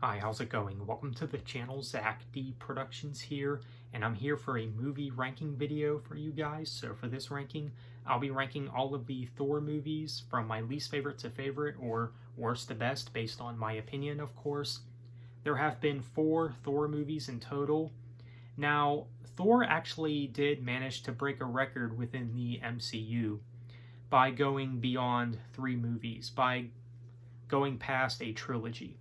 Hi, how's it going? Welcome to the channel. Zach D Productions here, and I'm here for a movie ranking video for you guys. So for this ranking, I'll be ranking all of the Thor movies from my least favorite to favorite, or worst to best, based on my opinion, of course. There have been 4 Thor movies in total. Now, Thor actually did manage to break a record within the MCU by going beyond 3 movies, by going past a trilogy.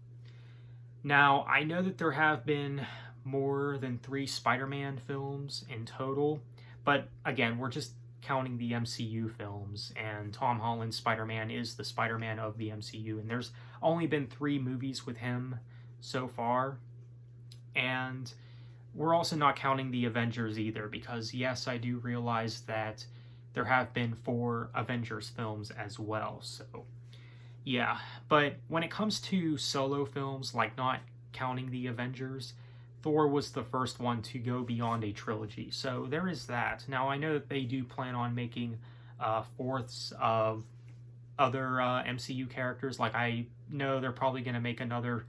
Now, I know that there have been more than 3 Spider-Man films in total, but again, we're just counting the MCU films, and Tom Holland's Spider-Man is the Spider-Man of the MCU, and there's only been 3 movies with him so far, and we're also not counting the Avengers either, because yes, I do realize that there have been 4 Avengers films as well, so yeah, but when it comes to solo films, like not counting the Avengers, Thor was the first one to go beyond a trilogy. So there is that. Now, I know that they do plan on making fourths of other MCU characters. Like, I know they're probably going to make another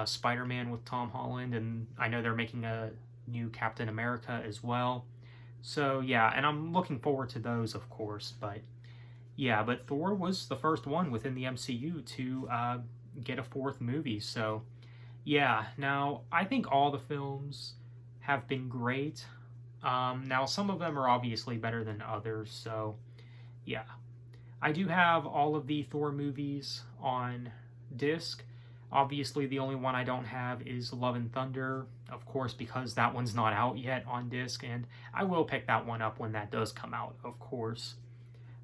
Spider-Man with Tom Holland, and I know they're making a new Captain America as well. So, yeah, and I'm looking forward to those, of course, but yeah, but Thor was the first one within the MCU to get a 4th movie. So, yeah. Now, I think all the films have been great. Now, some of them are obviously better than others. So, yeah. I do have all of the Thor movies on disc. Obviously, the only one I don't have is Love and Thunder, of course, because that one's not out yet on disc. And I will pick that one up when that does come out, of course.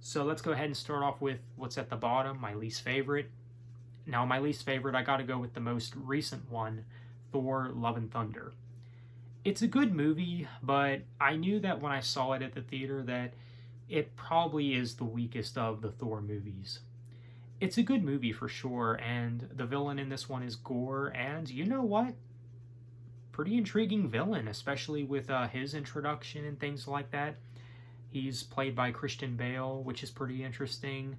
So let's go ahead and start off with what's at the bottom, my least favorite. Now, my least favorite, I gotta go with the most recent one, Thor Love and Thunder. It's a good movie, but I knew that when I saw it at the theater that it probably is the weakest of the Thor movies. It's a good movie for sure, and the villain in this one is Gore, and you know what? Pretty intriguing villain, especially with his introduction and things like that. He's played by Christian Bale, which is pretty interesting.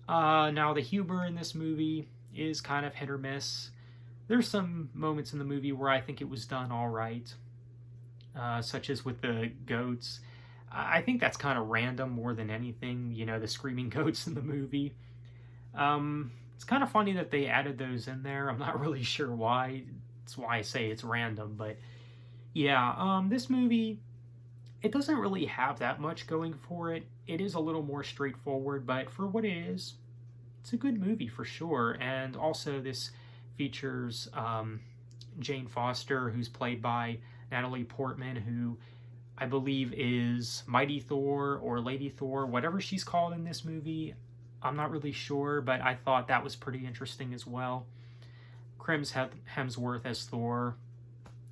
Now, the humor in this movie is kind of hit or miss. There's some moments in the movie where I think it was done all right, such as with the goats. I think that's kind of random more than anything, you know, the screaming goats in the movie. It's kind of funny that they added those in there. I'm not really sure why. That's why I say it's random, but yeah, this movie, it doesn't really have that much going for it. It is a little more straightforward, but for what it is, it's a good movie for sure. And also this features Jane Foster, who's played by Natalie Portman, who I believe is Mighty Thor or Lady Thor, whatever she's called in this movie. I'm not really sure, but I thought that was pretty interesting as well. Chris Hemsworth as Thor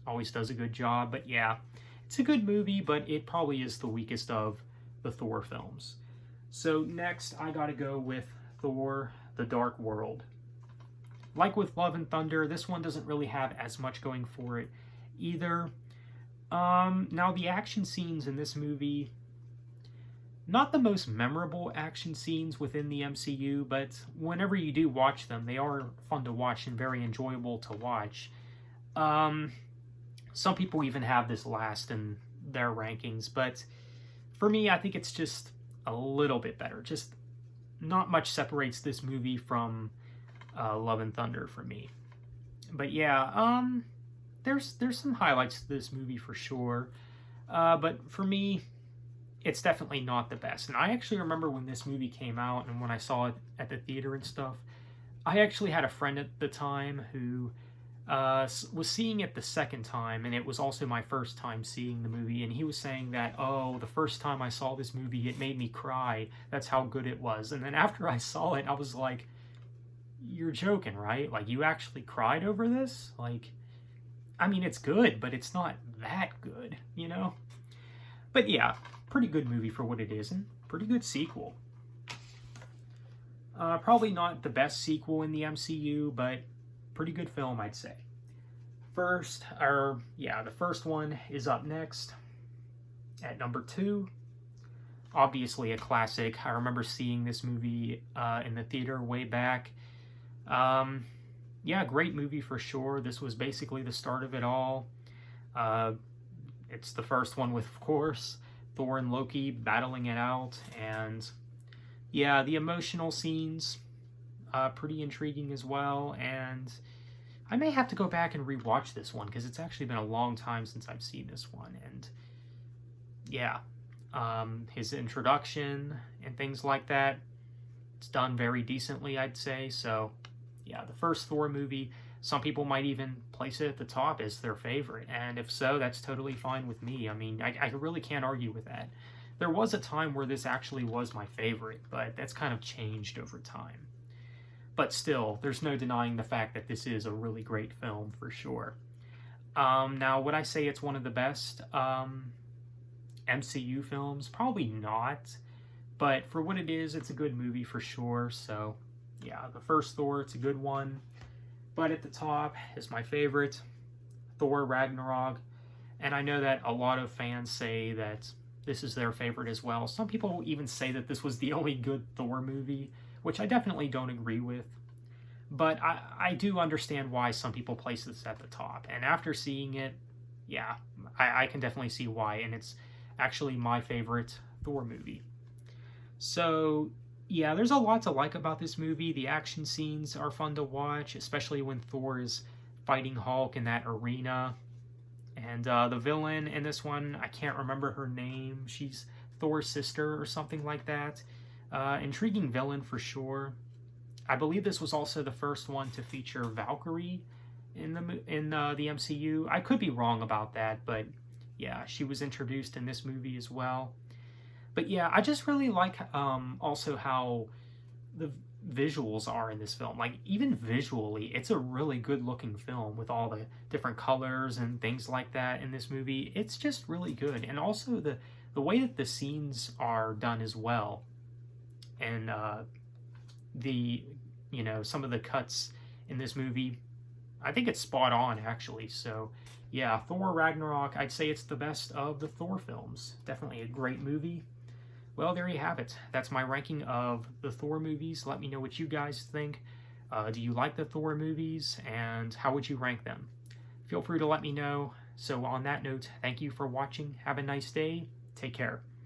always does a good job, but yeah. It's a good movie, but it probably is the weakest of the Thor films. So next, I gotta go with Thor: The Dark World. Like with Love and Thunder, this one doesn't really have as much going for it either. Now, the action scenes in this movie, not the most memorable action scenes within the MCU, but whenever you do watch them, they are fun to watch and very enjoyable to watch. Some people even have this last in their rankings, but for me, I think it's just a little bit better. Just not much separates this movie from Love and Thunder for me. But yeah, there's some highlights to this movie for sure. But for me, it's definitely not the best. And I actually remember when this movie came out and when I saw it at the theater and stuff, I actually had a friend at the time who was seeing it the second time, and it was also my first time seeing the movie, and he was saying that, oh, the first time I saw this movie, it made me cry. That's how good it was. And then after I saw it, I was like, you're joking, right? Like, you actually cried over this? Like, I mean, it's good, but it's not that good, you know? But yeah, pretty good movie for what it is, and pretty good sequel. Probably not the best sequel in the MCU, but pretty good film, I'd say. The first one is up next at number 2. Obviously a classic. I remember seeing this movie in the theater way back. yeah, great movie for sure. This was basically the start of it all. Uh, it's the first one with, of course, Thor and Loki battling it out, and yeah, the emotional scenes, pretty intriguing as well. And I may have to go back and rewatch this one because it's actually been a long time since I've seen this one. And yeah, his introduction and things like that, it's done very decently, I'd say. So yeah, the first Thor movie, some people might even place it at the top as their favorite, and if so, that's totally fine with me. I mean, I really can't argue with that. There was a time where this actually was my favorite, but that's kind of changed over time. But still, there's no denying the fact that this is a really great film for sure. Now, would I say it's one of the best MCU films? Probably not, but for what it is, it's a good movie for sure. So yeah, the first Thor, it's a good one. But at the top is my favorite, Thor Ragnarok. And I know that a lot of fans say that this is their favorite as well. Some people even say that this was the only good Thor movie, which I definitely don't agree with. But I do understand why some people place this at the top. And after seeing it, yeah, I can definitely see why. And it's actually my favorite Thor movie. So yeah, there's a lot to like about this movie. The action scenes are fun to watch, especially when Thor is fighting Hulk in that arena. And the villain in this one, I can't remember her name. She's Thor's sister or something like that. Intriguing villain for sure. I believe this was also the first one to feature Valkyrie in the MCU. I could be wrong about that, but yeah, she was introduced in this movie as well. But yeah, I just really like also how the visuals are in this film. Like, even visually, it's a really good looking film with all the different colors and things like that in this movie. It's just really good. And also the way that the scenes are done as well. And some of the cuts in this movie, I think it's spot on actually. So yeah, Thor Ragnarok, I'd say it's the best of the Thor films. Definitely a great movie. Well, there you have it. That's my ranking of the Thor movies. Let me know what you guys think. Do you like the Thor movies, and how would you rank them? Feel free to let me know. So on that note, thank you for watching. Have a nice day. Take care.